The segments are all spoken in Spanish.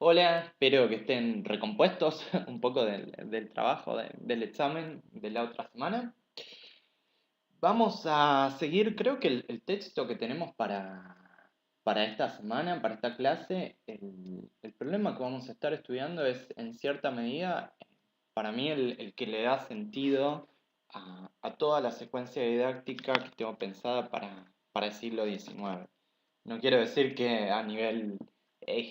Hola, espero que estén recompuestos un poco del trabajo, del examen de la otra semana. Vamos a seguir, creo que el texto que tenemos para esta semana, para esta clase, el problema que vamos a estar estudiando es en cierta medida, para mí, el que le da sentido a toda la secuencia didáctica que tengo pensada para el siglo XIX. No quiero decir que a nivel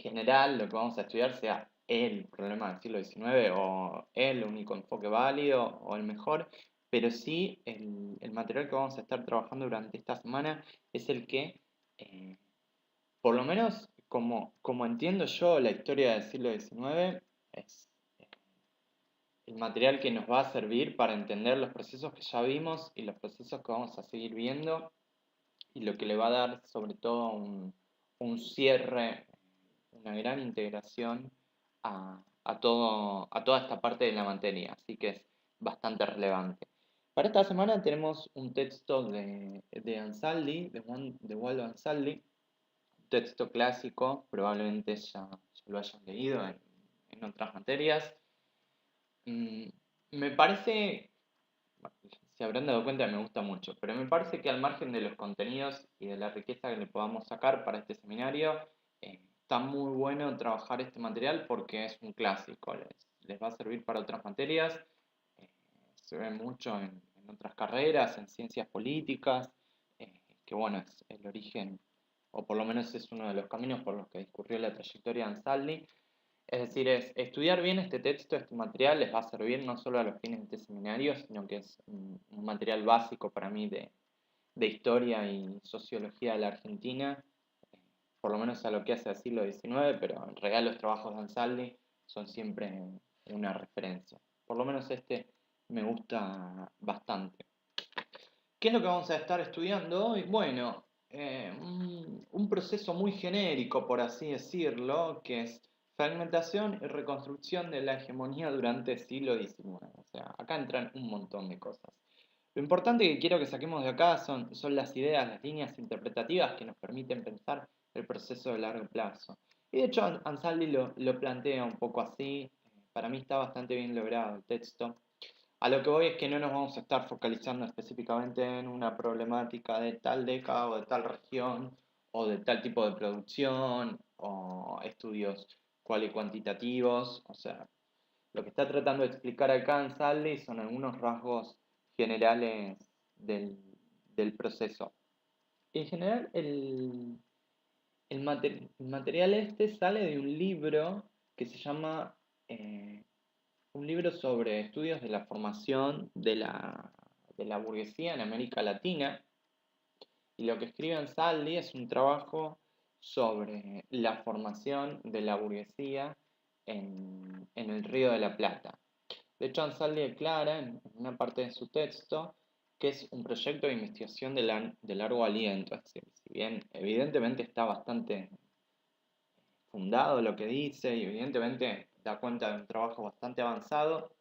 general lo que vamos a estudiar sea el problema del siglo XIX o el único enfoque válido o el mejor, pero sí el material que vamos a estar trabajando durante esta semana es el que, eh, por lo menos como entiendo yo la historia del siglo XIX, es el material que nos va a servir para entender los procesos que ya vimos y los procesos que vamos a seguir viendo y lo que le va a dar sobre todo un cierre, una gran integración a toda esta parte de la materia, así que es bastante relevante. Para esta semana tenemos un texto de Ansaldi, de Waldo Ansaldi, un texto clásico, probablemente ya lo hayan leído en otras materias. Mm, Me parece, bueno, se habrán dado cuenta que me gusta mucho, pero me parece que al margen de los contenidos y de la riqueza que le podamos sacar para este seminario, está muy bueno trabajar este material porque es un clásico, les va a servir para otras materias, eh, se ve mucho en otras carreras, en ciencias políticas, que bueno, es el origen, o por lo menos es uno de los caminos por los que discurrió la trayectoria de Ansaldi. Es decir, es estudiar bien este texto, este material, les va a servir no solo a los fines de este seminario, sino que es un material básico para mí de historia y sociología de la Argentina, eh, por lo menos a lo que hace al siglo XIX, pero en realidad los trabajos de Ansaldi son siempre una referencia. Por lo menos este me gusta bastante. ¿Qué es lo que vamos a estar estudiando hoy? Bueno, un proceso muy genérico, por así decirlo, que es fragmentación y reconstrucción de la hegemonía durante el siglo XIX. O sea, acá entran un montón de cosas. Lo importante que quiero que saquemos de acá son las ideas, las líneas interpretativas que nos permiten pensar el proceso de largo plazo. Y de hecho Ansaldi lo plantea un poco así. Para mí está bastante bien logrado el texto. A lo que voy es que no nos vamos a estar focalizando específicamente en una problemática de tal década o de tal región o de tal tipo de producción o estudios cual y cuantitativos. O sea, lo que está tratando de explicar acá en Sally son algunos rasgos generales del proceso. En general, el material este sale de un libro que se llama un libro sobre estudios de la formación de la burguesía en América Latina. Y lo que escribe Ansaldi es un trabajo sobre la formación de la burguesía en el Río de la Plata. De hecho, Ansaldi declara en una parte de su texto que es un proyecto de investigación de largo aliento. Es decir, si bien evidentemente está bastante fundado lo que dice y evidentemente da cuenta de un trabajo bastante avanzado,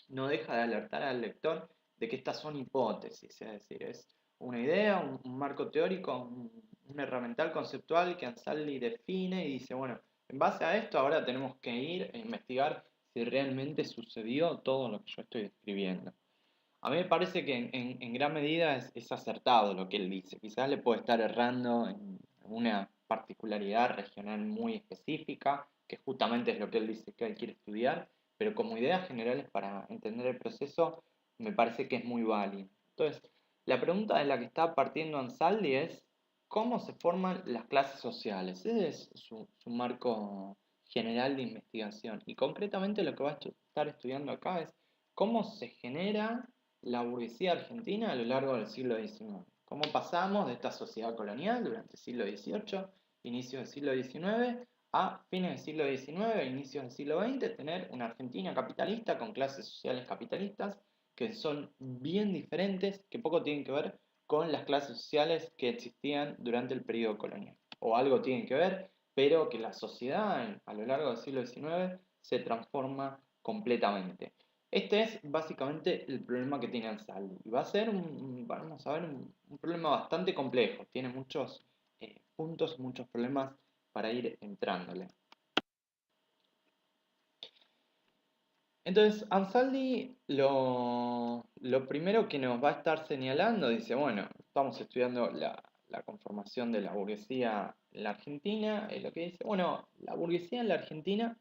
no deja de alertar al lector de que estas son hipótesis, es decir, es una idea, un marco teórico, un herramental conceptual que Ansaldi define y dice, bueno, en base a esto ahora tenemos que ir e investigar si realmente sucedió todo lo que yo estoy describiendo. A mí me parece que en gran medida es acertado lo que él dice. Quizás le puede estar errando en una particularidad regional muy específica, que justamente es lo que él dice que él quiere estudiar, pero como ideas generales para entender el proceso, me parece que es muy válido. Entonces, la pregunta de la que está partiendo Ansaldi es, ¿cómo se forman las clases sociales? Ese es su marco general de investigación. Y concretamente lo que va a estar estudiando acá es cómo se genera la burguesía argentina a lo largo del siglo XIX. ¿Cómo pasamos de esta sociedad colonial durante el siglo XVIII, inicios del siglo XIX, a fines del siglo XIX, inicios del siglo XX, tener una Argentina capitalista con clases sociales capitalistas que son bien diferentes, que poco tienen que ver con las clases sociales que existían durante el periodo colonial. O algo tienen que ver, pero que la sociedad a lo largo del siglo XIX se transforma completamente. Este es básicamente el problema que tiene Ansaldi. Y va a ser vamos a ver, un problema bastante complejo. Tiene muchos puntos, muchos problemas para ir entrándole. Entonces, Ansaldi lo primero que nos va a estar señalando, dice, bueno, estamos estudiando la conformación de la burguesía en la Argentina, lo que dice, bueno, la burguesía en la Argentina,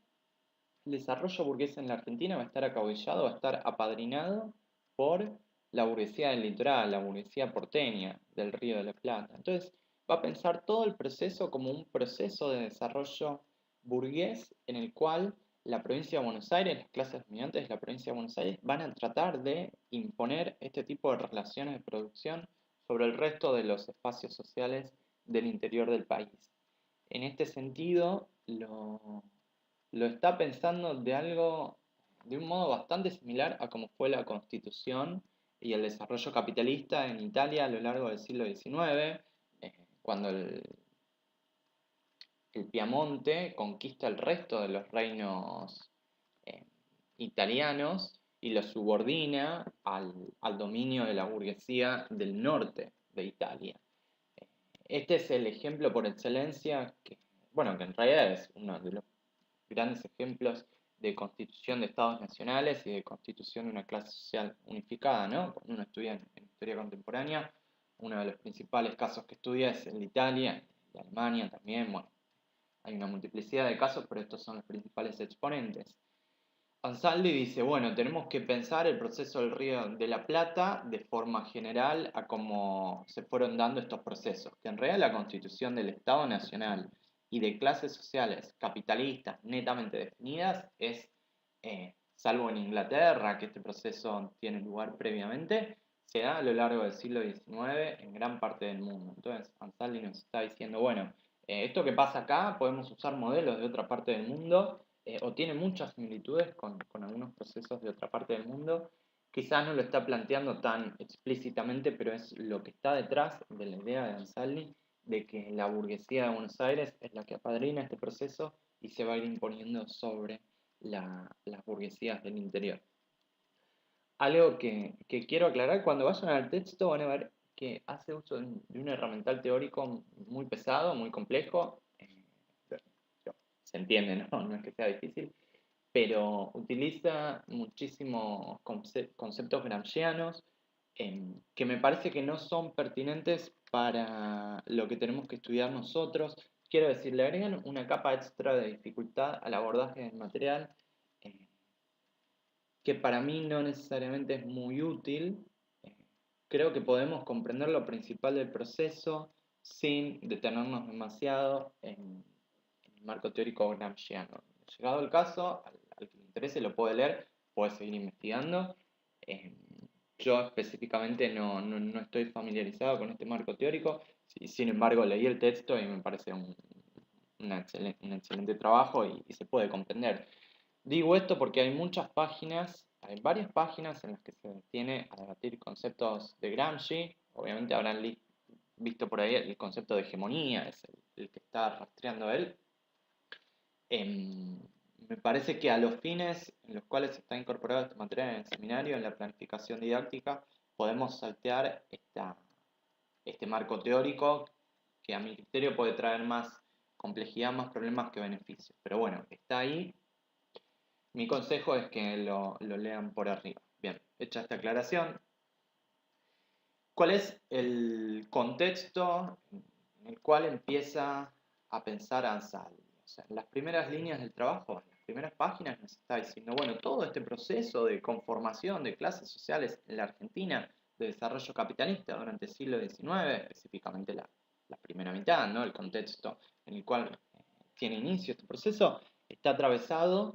el desarrollo burgués en la Argentina va a estar acabellado, va a estar apadrinado por la burguesía del litoral, la burguesía porteña del Río de la Plata. Entonces, va a pensar todo el proceso como un proceso de desarrollo burgués en el cual la provincia de Buenos Aires, las clases dominantes de la provincia de Buenos Aires van a tratar de imponer este tipo de relaciones de producción sobre el resto de los espacios sociales del interior del país. En este sentido, lo está pensando de algo, de un modo bastante similar a como fue la constitución y el desarrollo capitalista en Italia a lo largo del siglo XIX, cuando el Piamonte conquista el resto de los reinos eh, italianos y los subordina al dominio de la burguesía del norte de Italia. Este es el ejemplo por excelencia que, bueno, que en realidad es uno de los grandes ejemplos de constitución de estados nacionales y de constitución de una clase social unificada, ¿no? Cuando uno estudia en historia contemporánea, uno de los principales casos que estudia es el de Italia, de Alemania también, bueno, hay una multiplicidad de casos, pero estos son los principales exponentes. Ansaldi dice, bueno, tenemos que pensar el proceso del Río de la Plata de forma general a cómo se fueron dando estos procesos, que en realidad la constitución del Estado Nacional y de clases sociales capitalistas netamente definidas es, salvo en Inglaterra, que este proceso tiene lugar previamente, se da a lo largo del siglo XIX en gran parte del mundo. Entonces, Ansaldi nos está diciendo, bueno, esto que pasa acá podemos usar modelos de otra parte del mundo o tiene muchas similitudes con algunos procesos de otra parte del mundo. Quizás no lo está planteando tan explícitamente, pero es lo que está detrás de la idea de Ansaldi de que la burguesía de Buenos Aires es la que apadrina este proceso y se va a ir imponiendo sobre las burguesías del interior. Algo que quiero aclarar, cuando vayan al texto van a ver que hace uso de un herramental teórico muy pesado, muy complejo. Se entiende, ¿no? No es que sea difícil, pero utiliza muchísimos conceptos gramscianos que me parece que no son pertinentes para lo que tenemos que estudiar nosotros. Quiero decir, le agregan una capa extra de dificultad al abordaje del material eh, que para mí no necesariamente es muy útil. Eh, Creo que podemos comprender lo principal del proceso sin detenernos demasiado en el marco teórico gramsciano. Llegado el caso, al que le interese lo puede leer, puede seguir investigando. Eh, yo específicamente no estoy familiarizado con este marco teórico, sin embargo leí el texto y me parece un excelente trabajo y se puede comprender. Digo esto porque hay muchas páginas, hay varias páginas en las que se tiene a debatir conceptos de Gramsci. Obviamente habrán visto por ahí el concepto de hegemonía, es el que está rastreando él. Me parece que a los fines en los cuales está incorporado este material en el seminario, en la planificación didáctica, podemos saltear este marco teórico que a mi criterio puede traer más complejidad, más problemas que beneficios. Pero bueno, está ahí. Mi consejo es que lo lean por arriba. Bien, hecha esta aclaración, ¿cuál es el contexto en el cual empieza a pensar Ansaldi? O sea, en las primeras líneas del trabajo, en las primeras páginas nos está diciendo, bueno, todo este proceso de conformación de clases sociales en la Argentina, de desarrollo capitalista durante el siglo XIX, específicamente la primera mitad, ¿no? El contexto en el cual tiene inicio este proceso, está atravesado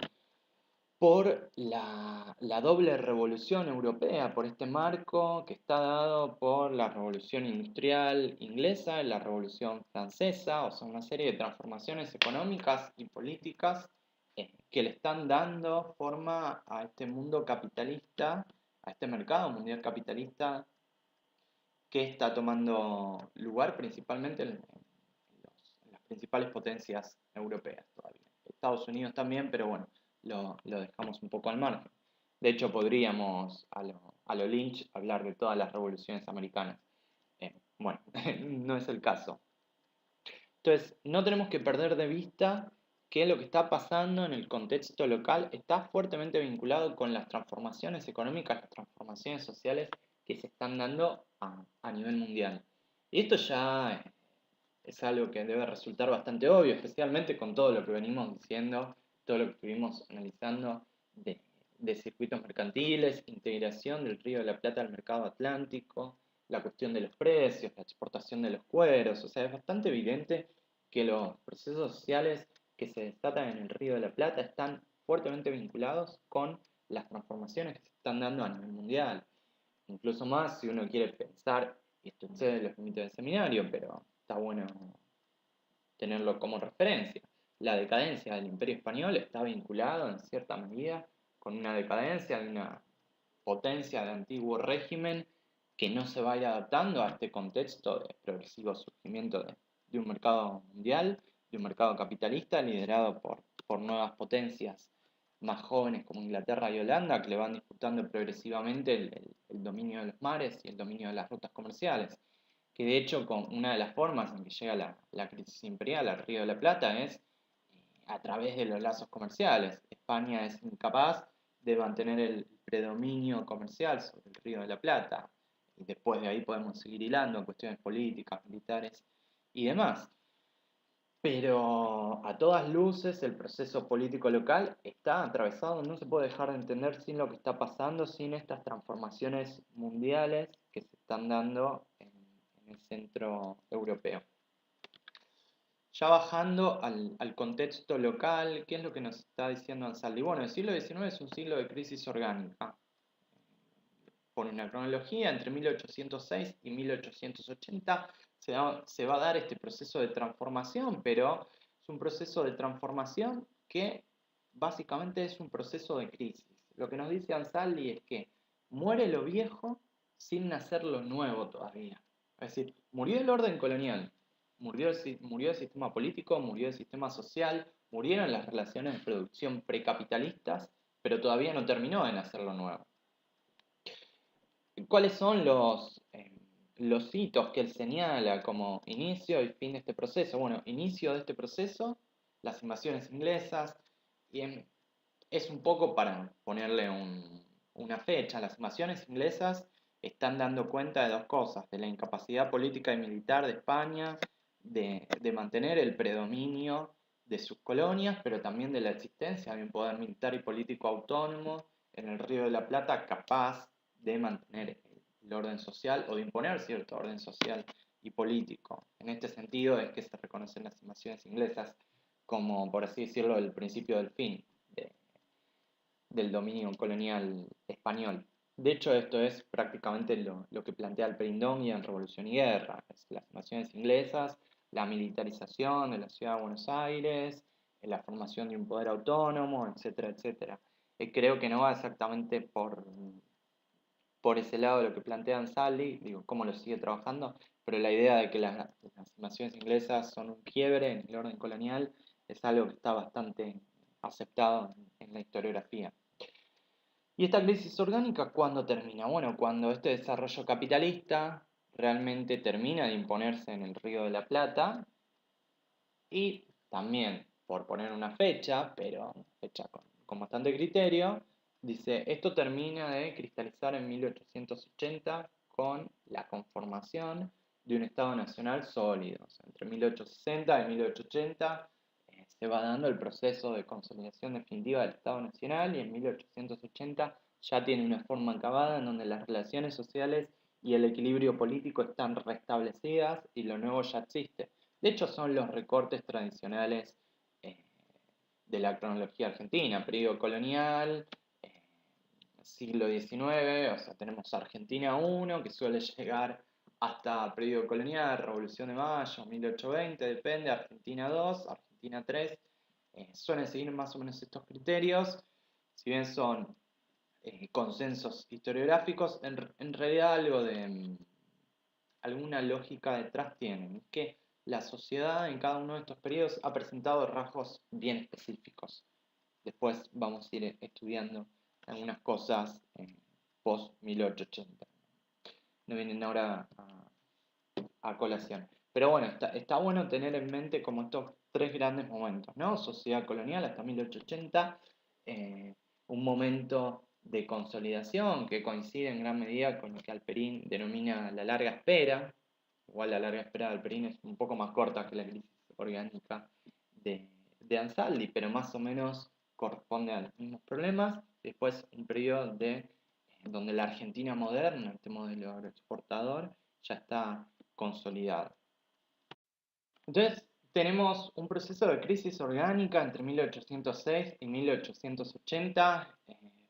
por la doble revolución europea, por este marco que está dado por la revolución industrial inglesa y la revolución francesa, o sea, una serie de transformaciones económicas y políticas que le están dando forma a este mundo capitalista, a este mercado mundial capitalista que está tomando lugar principalmente en las principales potencias europeas todavía. Estados Unidos también, pero bueno, lo dejamos un poco al margen. De hecho, podríamos a lo Lynch hablar de todas las revoluciones americanas. Bueno, no es el caso. Entonces, no tenemos que perder de vista que lo que está pasando en el contexto local está fuertemente vinculado con las transformaciones económicas, las transformaciones sociales que se están dando a nivel mundial. Y esto ya es algo que debe resultar bastante obvio, especialmente con todo lo que venimos diciendo, todo lo que estuvimos analizando de circuitos mercantiles, integración del Río de la Plata al mercado atlántico, la cuestión de los precios, la exportación de los cueros. O sea, es bastante evidente que los procesos sociales que se desatan en el Río de la Plata están fuertemente vinculados con las transformaciones que se están dando a nivel mundial. Incluso más si uno quiere pensar, y esto excede los límites del seminario, pero está bueno tenerlo como referencia. La decadencia del Imperio Español está vinculado en cierta medida con una decadencia de una potencia de antiguo régimen que no se va a ir adaptando a este contexto de progresivo surgimiento de un mercado mundial, de un mercado capitalista liderado por nuevas potencias más jóvenes como Inglaterra y Holanda, que le van disputando progresivamente el dominio de los mares y el dominio de las rutas comerciales. Que de hecho, con una de las formas en que llega la crisis imperial al Río de la Plata es a través de los lazos comerciales. España es incapaz de mantener el predominio comercial sobre el Río de la Plata. Y después de ahí podemos seguir hilando cuestiones políticas, militares y demás. Pero a todas luces el proceso político local está atravesado, no se puede dejar de entender sin lo que está pasando, sin estas transformaciones mundiales que se están dando en el centro europeo. Ya bajando al contexto local, ¿qué es lo que nos está diciendo Ansaldi? Bueno, el siglo XIX es un siglo de crisis orgánica. Por una cronología, entre 1806 y 1880 se va a dar este proceso de transformación, pero es un proceso de transformación que básicamente es un proceso de crisis. Lo que nos dice Ansaldi es que muere lo viejo sin nacer lo nuevo todavía. Es decir, murió el orden colonial, murió el sistema político, murió el sistema social, murieron las relaciones de producción precapitalistas, pero todavía no terminó de nacer lo nuevo. ¿Cuáles son los hitos que él señala como inicio y fin de este proceso? Bueno, inicio de este proceso, las invasiones inglesas, y es un poco para ponerle una fecha. Las invasiones inglesas están dando cuenta de dos cosas: de la incapacidad política y militar de España, de mantener el predominio de sus colonias, pero también de la existencia de un poder militar y político autónomo en el Río de la Plata capaz de mantener el orden social o de imponer cierto orden social y político. En este sentido es que se reconocen las invasiones inglesas como, por así decirlo, el principio del fin del dominio colonial español. De hecho, esto es prácticamente lo que plantea Alperindón en Revolución y Guerra: las invasiones inglesas, la militarización de la ciudad de Buenos Aires, la formación de un poder autónomo, etcétera, etcétera. Creo que no va exactamente por ese lado de lo que plantea Ansaldi, digo, cómo lo sigue trabajando, pero la idea de que las invasiones inglesas son un quiebre en el orden colonial es algo que está bastante aceptado en la historiografía. ¿Y esta crisis orgánica cuándo termina? Bueno, cuando este desarrollo capitalista realmente termina de imponerse en el Río de la Plata y también, por poner una fecha, pero fecha con bastante criterio, dice, esto termina de cristalizar en 1880 con la conformación de un Estado Nacional sólido. O sea, entre 1860 y 1880 se va dando el proceso de consolidación definitiva del Estado Nacional y en 1880 ya tiene una forma acabada en donde las relaciones sociales y el equilibrio político están restablecidas y lo nuevo ya existe. De hecho, son los recortes tradicionales eh, de la cronología argentina: periodo colonial, eh, siglo XIX, o sea, tenemos Argentina 1, que suele llegar hasta periodo colonial, Revolución de Mayo, 1820, depende, Argentina 2, Argentina 3, suelen seguir más o menos estos criterios, si bien son consensos historiográficos, en realidad algo de alguna lógica detrás tienen, que la sociedad en cada uno de estos periodos ha presentado rasgos bien específicos. Después vamos a ir estudiando algunas cosas post 1880. No vienen ahora a colación. Pero bueno, está bueno tener en mente como estos tres grandes momentos, ¿no? Sociedad colonial hasta 1880, un momento de consolidación que coincide en gran medida con lo que Alperín denomina la larga espera. Igual la larga espera de Alperín es un poco más corta que la crisis orgánica de Ansaldi, pero más o menos corresponde a los mismos problemas. Después un periodo donde la Argentina moderna, este modelo agroexportador, ya está consolidado. Entonces, tenemos un proceso de crisis orgánica entre 1806 y 1880.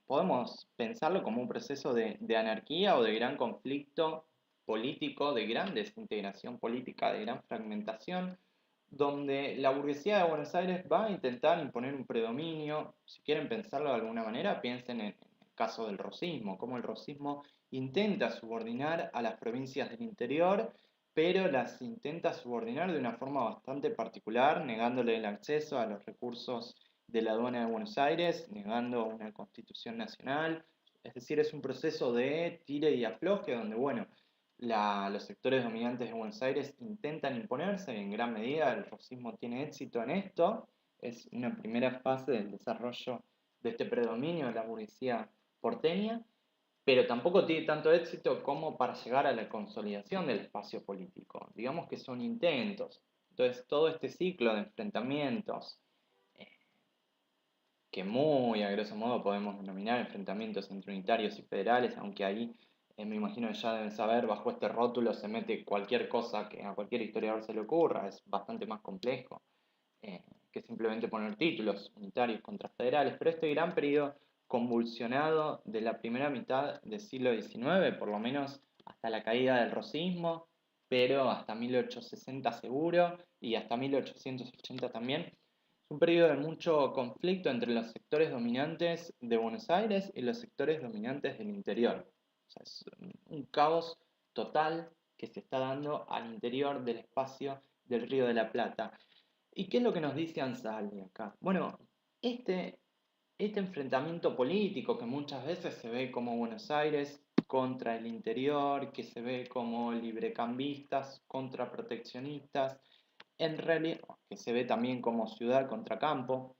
Podemos pensarlo como un proceso de anarquía o de gran conflicto político, de gran desintegración política, de gran fragmentación, donde la burguesía de Buenos Aires va a intentar imponer un predominio. Si quieren pensarlo de alguna manera, piensen en el caso del rosismo, cómo el rosismo intenta subordinar a las provincias del interior, pero las intenta subordinar de una forma bastante particular, negándole el acceso a los recursos de la aduana de Buenos Aires, negando una constitución nacional. Es decir, es un proceso de tire y afloje donde, bueno, los sectores dominantes de Buenos Aires intentan imponerse, y en gran medida el rosismo tiene éxito en esto. Es una primera fase del desarrollo de este predominio de la burguesía porteña, pero tampoco tiene tanto éxito como para llegar a la consolidación del espacio político. Digamos que son intentos. Entonces, todo este ciclo de enfrentamientos, eh, que muy a grosso modo podemos denominar enfrentamientos entre unitarios y federales, aunque ahí me imagino que ya deben saber, bajo este rótulo se mete cualquier cosa que a cualquier historiador se le ocurra, es bastante más complejo que simplemente poner títulos unitarios contra federales, pero este gran periodo convulsionado de la primera mitad del siglo XIX, por lo menos hasta la caída del rosismo, pero hasta 1860 seguro y hasta 1880 también, es un periodo de mucho conflicto entre los sectores dominantes de Buenos Aires y los sectores dominantes del interior. O sea, es un caos total que se está dando al interior del espacio del Río de la Plata. ¿Y qué es lo que nos dice Ansaldi acá? Bueno, este, este enfrentamiento político que muchas veces se ve como Buenos Aires contra el interior, que se ve como librecambistas contra proteccionistas, en realidad, que se ve también como ciudad contra campo,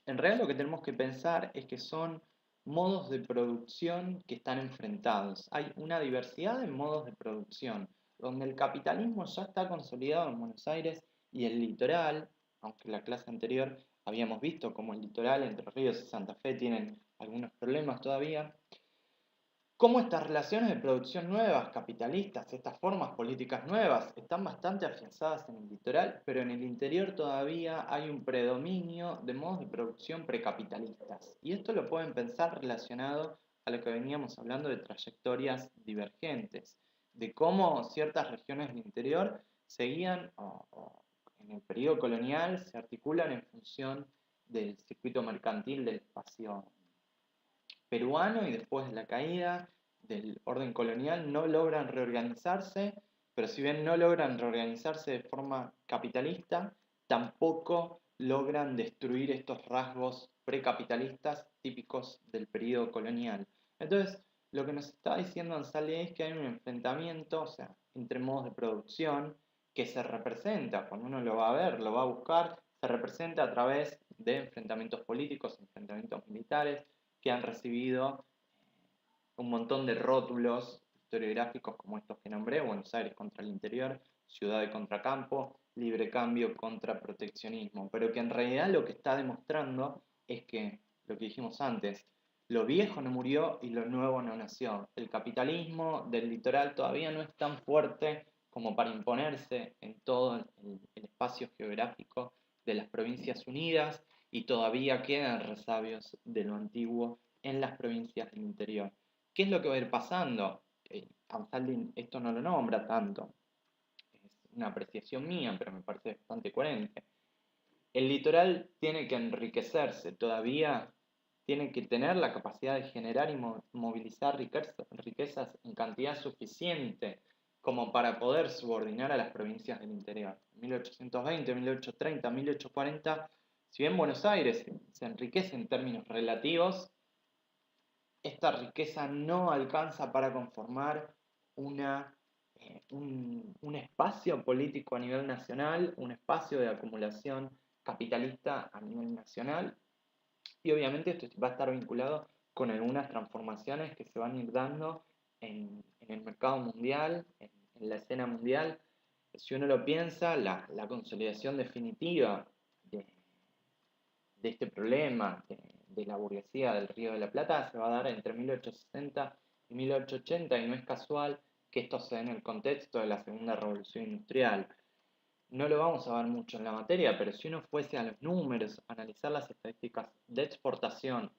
en realidad lo que tenemos que pensar es que son modos de producción que están enfrentados. Hay una diversidad de modos de producción, donde el capitalismo ya está consolidado en Buenos Aires y el litoral, aunque en la clase anterior habíamos visto como el litoral, Entre Ríos y Santa Fe tienen algunos problemas todavía, cómo estas relaciones de producción nuevas, capitalistas, estas formas políticas nuevas, están bastante afianzadas en el litoral, pero en el interior todavía hay un predominio de modos de producción precapitalistas. Y esto lo pueden pensar relacionado a lo que veníamos hablando de trayectorias divergentes, de cómo ciertas regiones del interior seguían, o en el periodo colonial, se articulan en función del circuito mercantil del espacio peruano, y después de la caída del orden colonial no logran reorganizarse, pero si bien no logran reorganizarse de forma capitalista, tampoco logran destruir estos rasgos precapitalistas típicos del periodo colonial. Entonces, lo que nos está diciendo Ansaldi es que hay un enfrentamiento, o sea, entre modos de producción que se representa, cuando uno lo va a ver, lo va a buscar, se representa a través de enfrentamientos políticos, enfrentamientos militares, que han recibido un montón de rótulos historiográficos como estos que nombré: Buenos Aires contra el interior, ciudad de contracampo, libre cambio contra proteccionismo, pero que en realidad lo que está demostrando es que, lo que dijimos antes, lo viejo no murió y lo nuevo no nació. El capitalismo del litoral todavía no es tan fuerte como para imponerse en todo el espacio geográfico de las Provincias Unidas, y todavía quedan resabios de lo antiguo en las provincias del interior. ¿Qué es lo que va a ir pasando? Ansaldi esto no lo nombra tanto, es una apreciación mía, pero me parece bastante coherente. El litoral tiene que enriquecerse, todavía tiene que tener la capacidad de generar y movilizar riquezas en cantidad suficiente como para poder subordinar a las provincias del interior. En 1820, 1830, 1840, si bien Buenos Aires se enriquece en términos relativos, esta riqueza no alcanza para conformar una un espacio político a nivel nacional, un espacio de acumulación capitalista a nivel nacional, y obviamente esto va a estar vinculado con algunas transformaciones que se van a ir dando en el mercado mundial, en la escena mundial. Si uno lo piensa, la consolidación definitiva de, de este problema de la burguesía del Río de la Plata se va a dar entre 1860 y 1880, y no es casual que esto se dé en el contexto de la Segunda Revolución Industrial. No lo vamos a ver mucho en la materia, pero si uno fuese a los números, a analizar las estadísticas de exportación,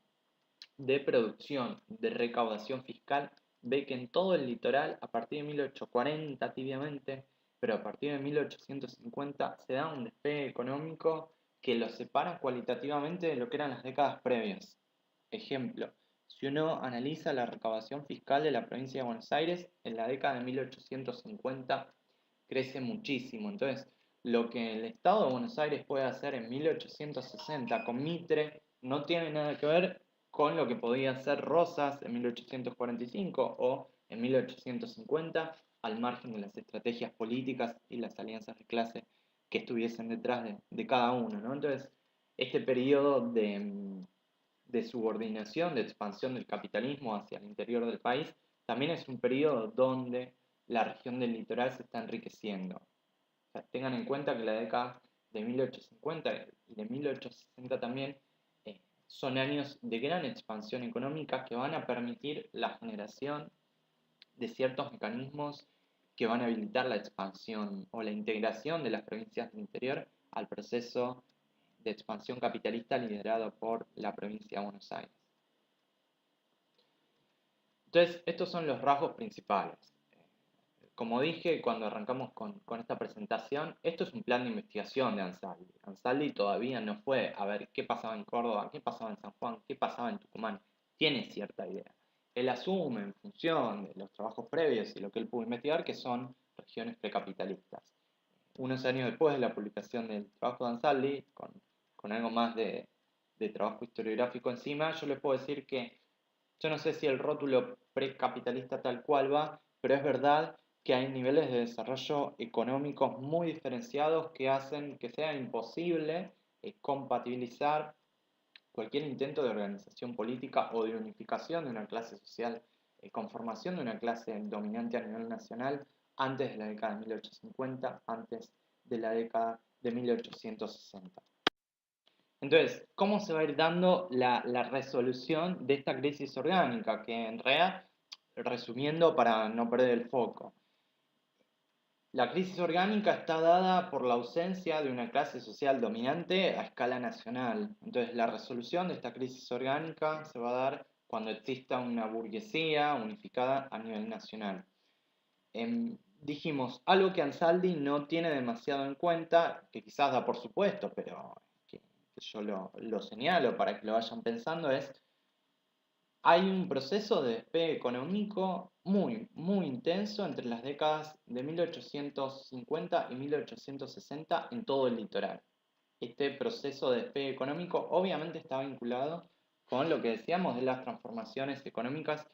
de producción, de recaudación fiscal, ve que en todo el litoral, a partir de 1840 tibiamente, pero a partir de 1850 se da un despegue económico que lo separa cualitativamente de lo que eran las décadas previas. Ejemplo, si uno analiza la recaudación fiscal de la provincia de Buenos Aires, en la década de 1850 crece muchísimo. Entonces, lo que el Estado de Buenos Aires puede hacer en 1860 con Mitre no tiene nada que ver con lo que podía hacer Rosas en 1845 o en 1850, al margen de las estrategias políticas y las alianzas de clase que estuviesen detrás de cada uno, ¿no? Entonces, este periodo de subordinación, de expansión del capitalismo hacia el interior del país, también es un periodo donde la región del litoral se está enriqueciendo. O sea, tengan en cuenta que la década de 1850 y de 1860 también son años de gran expansión económica que van a permitir la generación de ciertos mecanismos que van a habilitar la expansión o la integración de las provincias del interior al proceso de expansión capitalista liderado por la provincia de Buenos Aires. Entonces, estos son los rasgos principales. Como dije cuando arrancamos con esta presentación, esto es un plan de investigación de Ansaldi. Ansaldi todavía no fue a ver qué pasaba en Córdoba, qué pasaba en San Juan, qué pasaba en Tucumán. Tiene cierta idea. Él asume en función de los trabajos previos y lo que él pudo investigar que son regiones precapitalistas. Unos años después de la publicación del trabajo de Ansaldi, con algo más de trabajo historiográfico encima, yo le puedo decir que yo no sé si el rótulo precapitalista tal cual va, pero es verdad que hay niveles de desarrollo económicos muy diferenciados que hacen que sea imposible compatibilizar cualquier intento de organización política o de unificación de una clase social, conformación de una clase dominante a nivel nacional antes de la década de 1850, antes de la década de 1860. Entonces, ¿cómo se va a ir dando la resolución de esta crisis orgánica? Que en realidad, resumiendo para no perder el foco, la crisis orgánica está dada por la ausencia de una clase social dominante a escala nacional. Entonces, la resolución de esta crisis orgánica se va a dar cuando exista una burguesía unificada a nivel nacional. Dijimos algo que Ansaldi no tiene demasiado en cuenta, que quizás da por supuesto, pero que yo lo señalo para que lo vayan pensando, es hay un proceso de despegue económico muy, muy intenso entre las décadas de 1850 y 1860 en todo el litoral. Este proceso de despegue económico obviamente está vinculado con lo que decíamos de las transformaciones económicas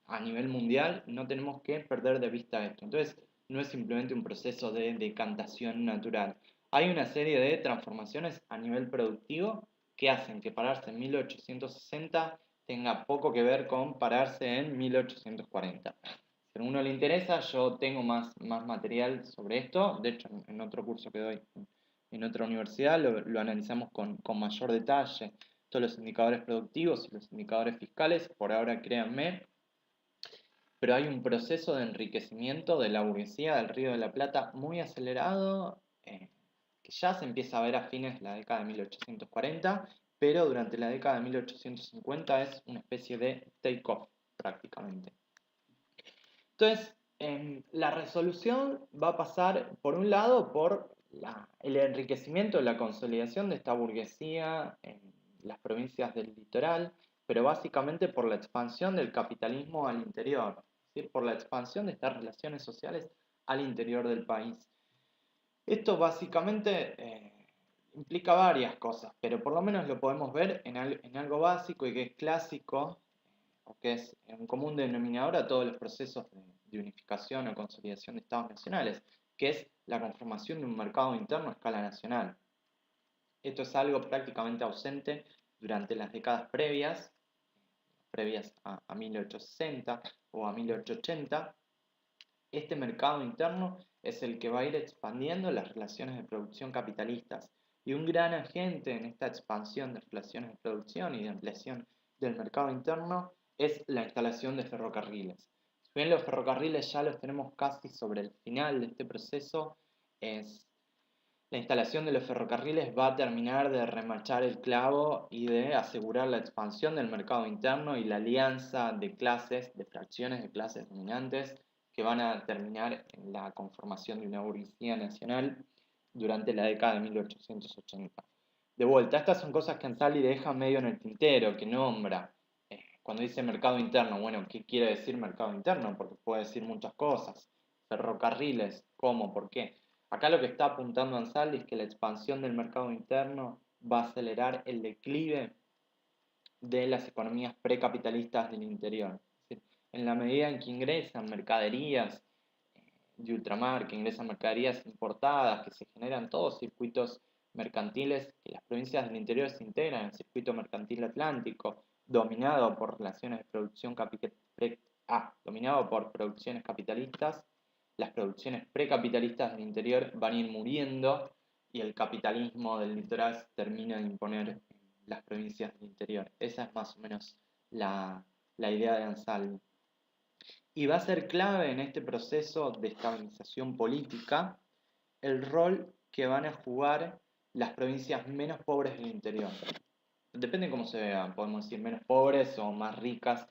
a nivel mundial. No tenemos que perder de vista esto. Entonces, no es simplemente un proceso de decantación natural. Hay una serie de transformaciones a nivel productivo que hacen que pararse en 1860 tenga poco que ver con pararse en 1840. Si a uno le interesa, yo tengo más material sobre esto. De hecho, en otro curso que doy en otra universidad lo analizamos con mayor detalle. Todos los indicadores productivos y los indicadores fiscales, por ahora créanme, pero hay un proceso de enriquecimiento de la burguesía del Río de la Plata muy acelerado, que ya se empieza a ver a fines de la década de 1840, pero durante la década de 1850 es una especie de take-off prácticamente. Entonces, la resolución va a pasar, por un lado, por el enriquecimiento, la consolidación de esta burguesía en las provincias del litoral, pero básicamente por la expansión del capitalismo al interior, ¿sí? Por la expansión de estas relaciones sociales al interior del país. Esto básicamente implica varias cosas, pero por lo menos lo podemos ver en algo básico y que es clásico, o que es un común denominador a todos los procesos de unificación o consolidación de estados nacionales, que es la conformación de un mercado interno a escala nacional. Esto es algo prácticamente ausente durante las décadas previas a 1860 o a 1880. Este mercado interno es el que va a ir expandiendo las relaciones de producción capitalistas, y un gran agente en esta expansión de relaciones de producción y de ampliación del mercado interno es la instalación de ferrocarriles. Si bien los ferrocarriles ya los tenemos casi sobre el final de este proceso, la instalación de los ferrocarriles va a terminar de remachar el clavo y de asegurar la expansión del mercado interno y la alianza de clases, de fracciones de clases dominantes, que van a terminar en la conformación de una burguesía nacional durante la década de 1880. De vuelta, estas son cosas que Ansaldi deja medio en el tintero, que nombra. Cuando dice mercado interno, bueno, ¿qué quiere decir mercado interno? Porque puede decir muchas cosas. Ferrocarriles, ¿cómo? ¿Por qué? Acá lo que está apuntando Ansaldi es que la expansión del mercado interno va a acelerar el declive de las economías precapitalistas del interior. Es decir, en la medida en que ingresan mercaderías de ultramar, que ingresan mercaderías importadas, que se generan todos circuitos mercantiles, que las provincias del interior se integran en el circuito mercantil atlántico, dominado por relaciones de producción dominado por producciones capitalistas. Las producciones precapitalistas del interior van a ir muriendo y el capitalismo del litoral se termina de imponer en las provincias del interior. Esa es más o menos la idea de Ansaldi. Y va a ser clave en este proceso de estabilización política el rol que van a jugar las provincias menos pobres del interior. Depende de cómo se vean, podemos decir menos pobres o más ricas.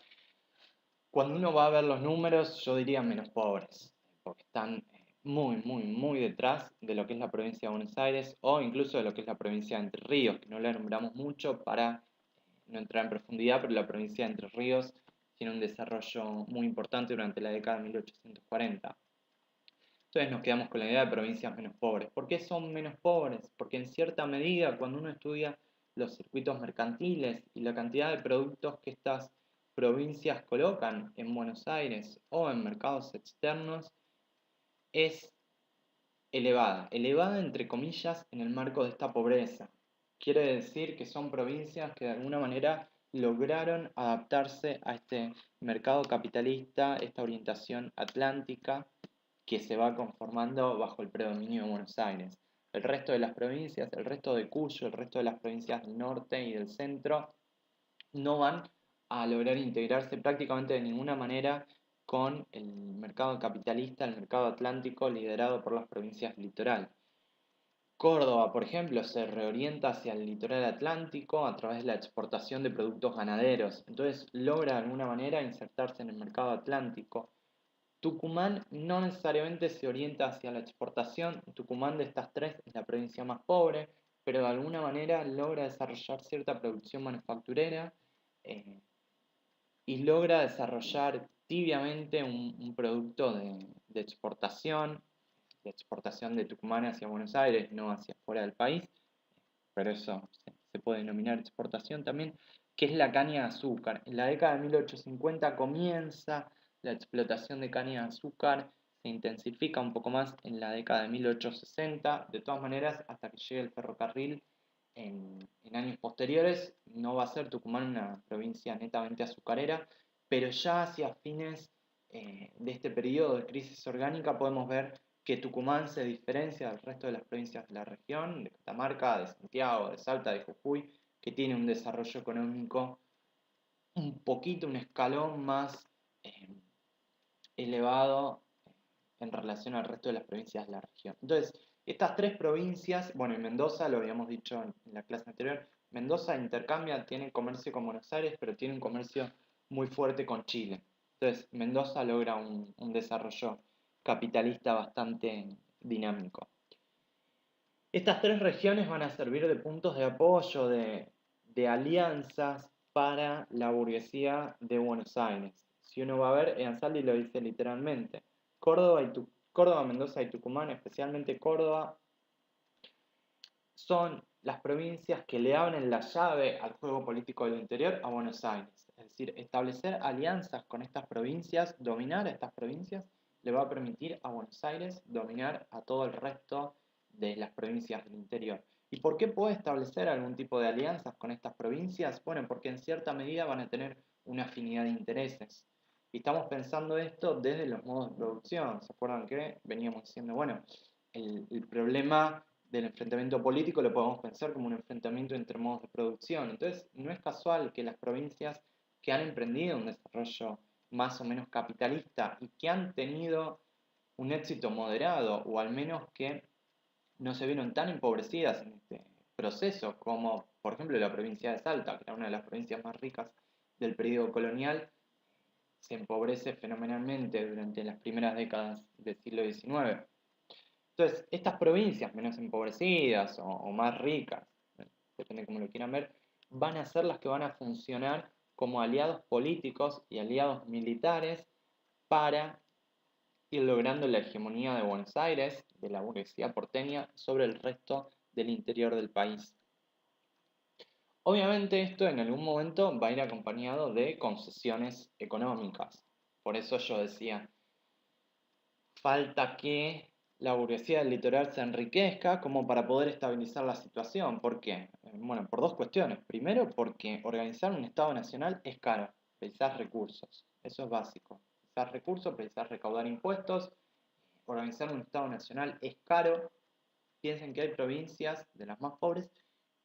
Cuando uno va a ver los números, yo diría menos pobres, porque están muy detrás de lo que es la provincia de Buenos Aires o incluso de lo que es la provincia de Entre Ríos, que no la nombramos mucho para no entrar en profundidad, pero la provincia de Entre Ríos tiene un desarrollo muy importante durante la década de 1840. Entonces nos quedamos con la idea de provincias menos pobres. ¿Por qué son menos pobres? Porque en cierta medida, cuando uno estudia los circuitos mercantiles y la cantidad de productos que estas provincias colocan en Buenos Aires o en mercados externos, es elevada entre comillas en el marco de esta pobreza. Quiere decir que son provincias que de alguna manera lograron adaptarse a este mercado capitalista, esta orientación atlántica que se va conformando bajo el predominio de Buenos Aires. El resto de las provincias, el resto de Cuyo, el resto de las provincias del norte y del centro no van a lograr integrarse prácticamente de ninguna manera con el mercado capitalista, el mercado atlántico liderado por las provincias del litoral. Córdoba, por ejemplo, se reorienta hacia el litoral atlántico a través de la exportación de productos ganaderos, entonces logra de alguna manera insertarse en el mercado atlántico. Tucumán no necesariamente se orienta hacia la exportación. Tucumán, de estas tres, es la provincia más pobre, pero de alguna manera logra desarrollar cierta producción manufacturera eh, y logra desarrollar tibiamente un producto de exportación de Tucumán hacia Buenos Aires, no hacia fuera del país, pero eso se puede denominar exportación también, que es la caña de azúcar. En la década de 1850 comienza la explotación de caña de azúcar, se intensifica un poco más en la década de 1860, de todas maneras, hasta que llegue el ferrocarril en años posteriores, no va a ser Tucumán una provincia netamente azucarera, pero ya hacia fines de este periodo de crisis orgánica podemos ver que Tucumán se diferencia del resto de las provincias de la región, de Catamarca, de Santiago, de Salta, de Jujuy, que tiene un desarrollo económico un poquito, un escalón más eh, elevado en relación al resto de las provincias de la región. Entonces, estas tres provincias, bueno, y Mendoza, lo habíamos dicho en la clase anterior, Mendoza intercambia, tiene comercio con Buenos Aires, pero tiene un comercio muy fuerte con Chile. Entonces, Mendoza logra un desarrollo capitalista bastante dinámico. Estas tres regiones van a servir de puntos de apoyo, de alianzas para la burguesía de Buenos Aires. Si uno va a ver, Ansaldi lo dice literalmente. Córdoba, Mendoza y Tucumán, especialmente Córdoba, son las provincias que le abren la llave al juego político del interior a Buenos Aires. Es decir, establecer alianzas con estas provincias, dominar a estas provincias, le va a permitir a Buenos Aires dominar a todo el resto de las provincias del interior. ¿Y por qué puede establecer algún tipo de alianzas con estas provincias? Bueno, porque en cierta medida van a tener una afinidad de intereses. Y estamos pensando esto desde los modos de producción. ¿Se acuerdan que veníamos diciendo, bueno, el problema del enfrentamiento político lo podemos pensar como un enfrentamiento entre modos de producción? Entonces, no es casual que las provincias que han emprendido un desarrollo más o menos capitalista y que han tenido un éxito moderado, o al menos que no se vieron tan empobrecidas en este proceso como, por ejemplo, la provincia de Salta, que era una de las provincias más ricas del periodo colonial, se empobrece fenomenalmente durante las primeras décadas del siglo XIX. Entonces, estas provincias menos empobrecidas o más ricas, depende de cómo lo quieran ver, van a ser las que van a funcionar como aliados políticos y aliados militares para ir logrando la hegemonía de Buenos Aires, de la burguesía porteña, sobre el resto del interior del país. Obviamente esto en algún momento va a ir acompañado de concesiones económicas. Por eso yo decía, falta que la burguesía del litoral se enriquezca como para poder estabilizar la situación. ¿Por qué? Bueno, por dos cuestiones. Primero, porque organizar un Estado nacional es caro. Precisás recursos. Eso es básico. Precisás recursos, precisás recaudar impuestos. Organizar un Estado nacional es caro. Piensen que hay provincias de las más pobres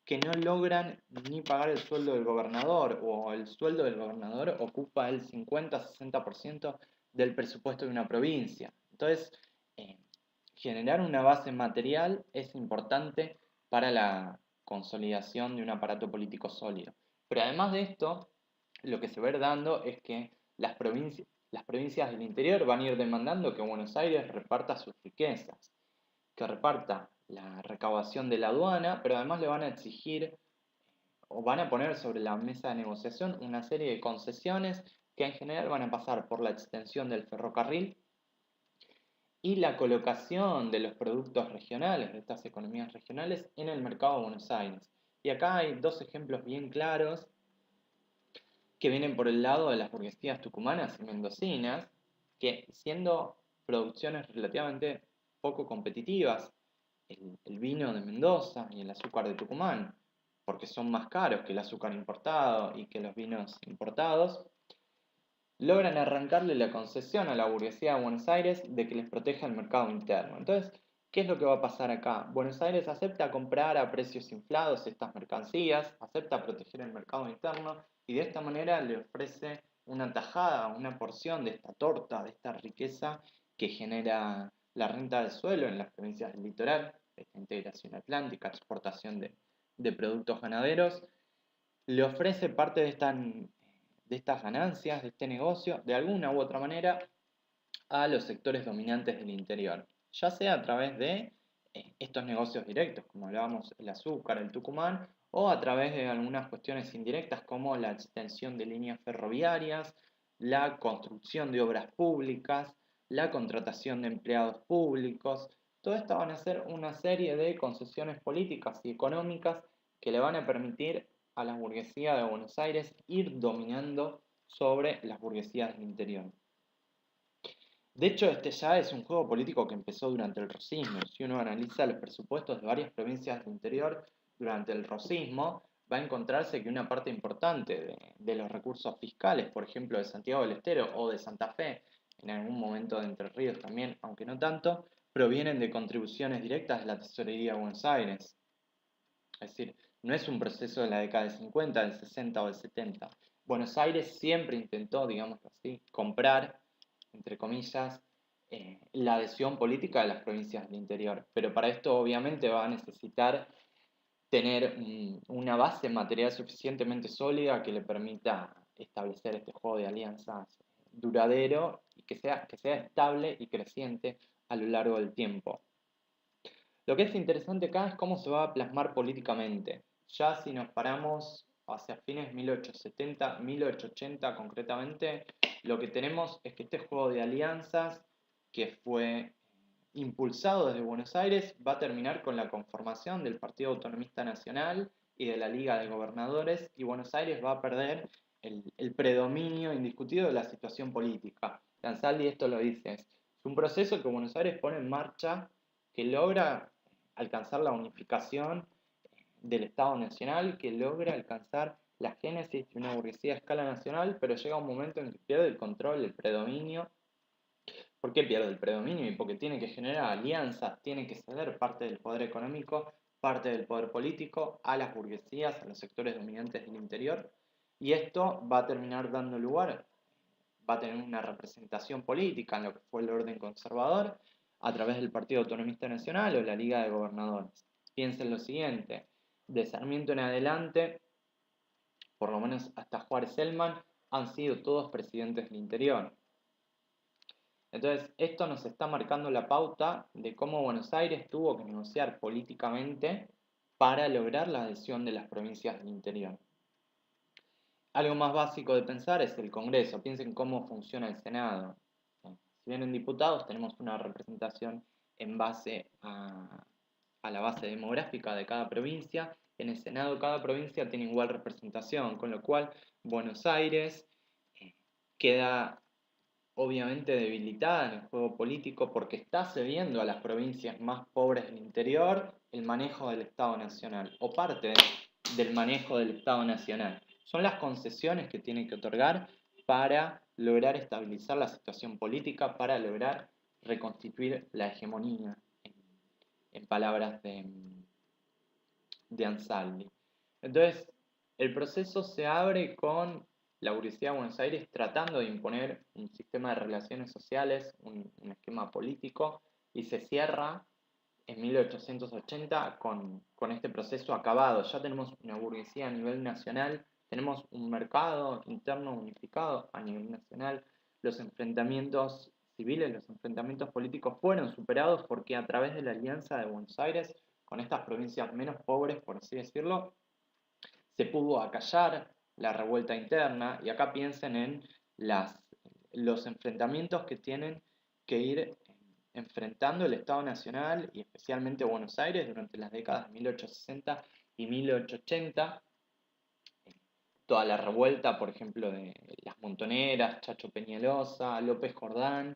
que no logran ni pagar el sueldo del gobernador, o el sueldo del gobernador ocupa el 50-60% del presupuesto de una provincia. Entonces, eh, generar una base material es importante para la consolidación de un aparato político sólido. Pero además de esto, lo que se va a ir dando es que las provincias del interior van a ir demandando que Buenos Aires reparta sus riquezas, que reparta la recaudación de la aduana, pero además le van a exigir o van a poner sobre la mesa de negociación una serie de concesiones que en general van a pasar por la extensión del ferrocarril y la colocación de los productos regionales, de estas economías regionales, en el mercado de Buenos Aires. Y acá hay dos ejemplos bien claros que vienen por el lado de las burguesías tucumanas y mendocinas, que siendo producciones relativamente poco competitivas, el vino de Mendoza y el azúcar de Tucumán, porque son más caros que el azúcar importado y que los vinos importados, logran arrancarle la concesión a la burguesía de Buenos Aires de que les proteja el mercado interno. Entonces, ¿qué es lo que va a pasar acá? Buenos Aires acepta comprar a precios inflados estas mercancías, acepta proteger el mercado interno y de esta manera le ofrece una tajada, una porción de esta torta, de esta riqueza que genera la renta del suelo en las provincias del litoral, esta integración atlántica, exportación de productos ganaderos, le ofrece parte de estas ganancias, de este negocio, de alguna u otra manera, a los sectores dominantes del interior, ya sea a través de estos negocios directos, como hablábamos, el azúcar, el Tucumán, o a través de algunas cuestiones indirectas como la extensión de líneas ferroviarias, la construcción de obras públicas, la contratación de empleados públicos. Todo esto van a ser una serie de concesiones políticas y económicas que le van a permitir a la burguesía de Buenos Aires ir dominando sobre las burguesías del interior. De hecho, este ya es un juego político que empezó durante el rosismo. Si uno analiza los presupuestos de varias provincias del interior durante el rosismo, va a encontrarse que una parte importante de los recursos fiscales, por ejemplo, de Santiago del Estero o de Santa Fe, en algún momento de Entre Ríos también, aunque no tanto, provienen de contribuciones directas de la Tesorería de Buenos Aires. Es decir, no es un proceso de la década del 50, del 60 o del 70. Buenos Aires siempre intentó, digamos así, comprar, entre comillas, la adhesión política de las provincias del interior. Pero para esto obviamente va a necesitar tener una base material suficientemente sólida que le permita establecer este juego de alianzas duradero y que sea estable y creciente a lo largo del tiempo. Lo que es interesante acá es cómo se va a plasmar políticamente. Ya si nos paramos hacia fines 1870, 1880 concretamente, lo que tenemos es que este juego de alianzas que fue impulsado desde Buenos Aires va a terminar con la conformación del Partido Autonomista Nacional y de la Liga de Gobernadores, y Buenos Aires va a perder el predominio indiscutido de la situación política. Ansaldi esto lo dice, es un proceso que Buenos Aires pone en marcha que logra alcanzar la unificación del Estado Nacional, que logra alcanzar la génesis de una burguesía a escala nacional, pero llega un momento en que pierde el control, el predominio. ¿Por qué pierde el predominio? Y porque tiene que generar alianzas, tiene que ceder parte del poder económico, parte del poder político a las burguesías, a los sectores dominantes del interior, y esto va a terminar dando lugar, va a tener una representación política en lo que fue el orden conservador a través del Partido Autonomista Nacional o la Liga de Gobernadores. Piensen lo siguiente, de Sarmiento en adelante, por lo menos hasta Juárez Selman, han sido todos presidentes del interior. Entonces, esto nos está marcando la pauta de cómo Buenos Aires tuvo que negociar políticamente para lograr la adhesión de las provincias del interior. Algo más básico de pensar es el Congreso. Piensen cómo funciona el Senado. Si bien en diputados tenemos una representación en base a la base demográfica de cada provincia, en el Senado cada provincia tiene igual representación, con lo cual Buenos Aires queda obviamente debilitada en el juego político porque está cediendo a las provincias más pobres del interior el manejo del Estado Nacional o parte del manejo del Estado Nacional. Son las concesiones que tiene que otorgar para lograr estabilizar la situación política, para lograr reconstituir la hegemonía, en palabras de Ansaldi. Entonces, el proceso se abre con la burguesía de Buenos Aires tratando de imponer un sistema de relaciones sociales, un esquema político, y se cierra en 1880 con este proceso acabado. Ya tenemos una burguesía a nivel nacional, tenemos un mercado interno unificado a nivel nacional, los enfrentamientos civiles, los enfrentamientos políticos fueron superados porque a través de la alianza de Buenos Aires con estas provincias menos pobres, por así decirlo, se pudo acallar la revuelta interna, y acá piensen en los enfrentamientos que tienen que ir enfrentando el Estado Nacional y especialmente Buenos Aires durante las décadas de 1860 y 1880. Toda la revuelta, por ejemplo, de las Montoneras, Chacho Peñalosa, López Jordán,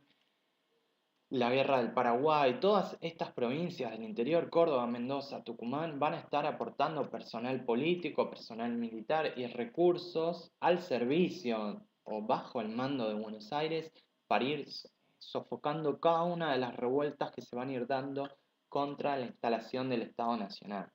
la guerra del Paraguay, todas estas provincias del interior, Córdoba, Mendoza, Tucumán, van a estar aportando personal político, personal militar y recursos al servicio o bajo el mando de Buenos Aires para ir sofocando cada una de las revueltas que se van a ir dando contra la instalación del Estado Nacional.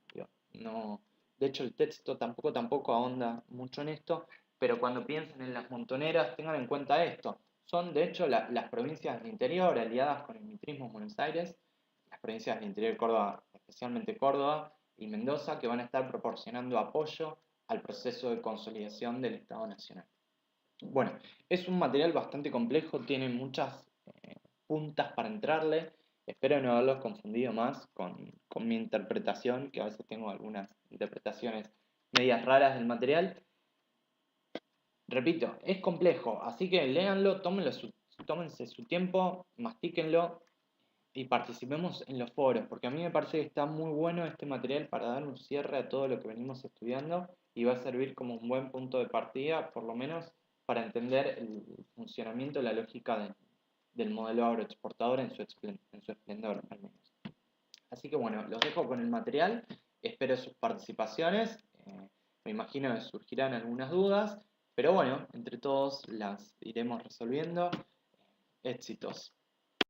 No, de hecho, el texto tampoco ahonda mucho en esto, pero cuando piensen en las montoneras, tengan en cuenta esto. Son, de hecho, las provincias del interior aliadas con el mitrismo en Buenos Aires, las provincias del interior de Córdoba, especialmente Córdoba y Mendoza, que van a estar proporcionando apoyo al proceso de consolidación del Estado Nacional. Bueno, es un material bastante complejo, tiene muchas puntas para entrarle. Espero no haberlos confundido más con mi interpretación, que a veces tengo algunas interpretaciones medias raras del material. Repito, es complejo, así que léanlo, tómense su tiempo, mastíquenlo y participemos en los foros, porque a mí me parece que está muy bueno este material para dar un cierre a todo lo que venimos estudiando y va a servir como un buen punto de partida, por lo menos para entender el funcionamiento, la lógica del modelo agroexportador en su esplendor, al menos. Así que bueno, los dejo con el material, espero sus participaciones, me imagino que surgirán algunas dudas, pero bueno, entre todos las iremos resolviendo. Éxitos.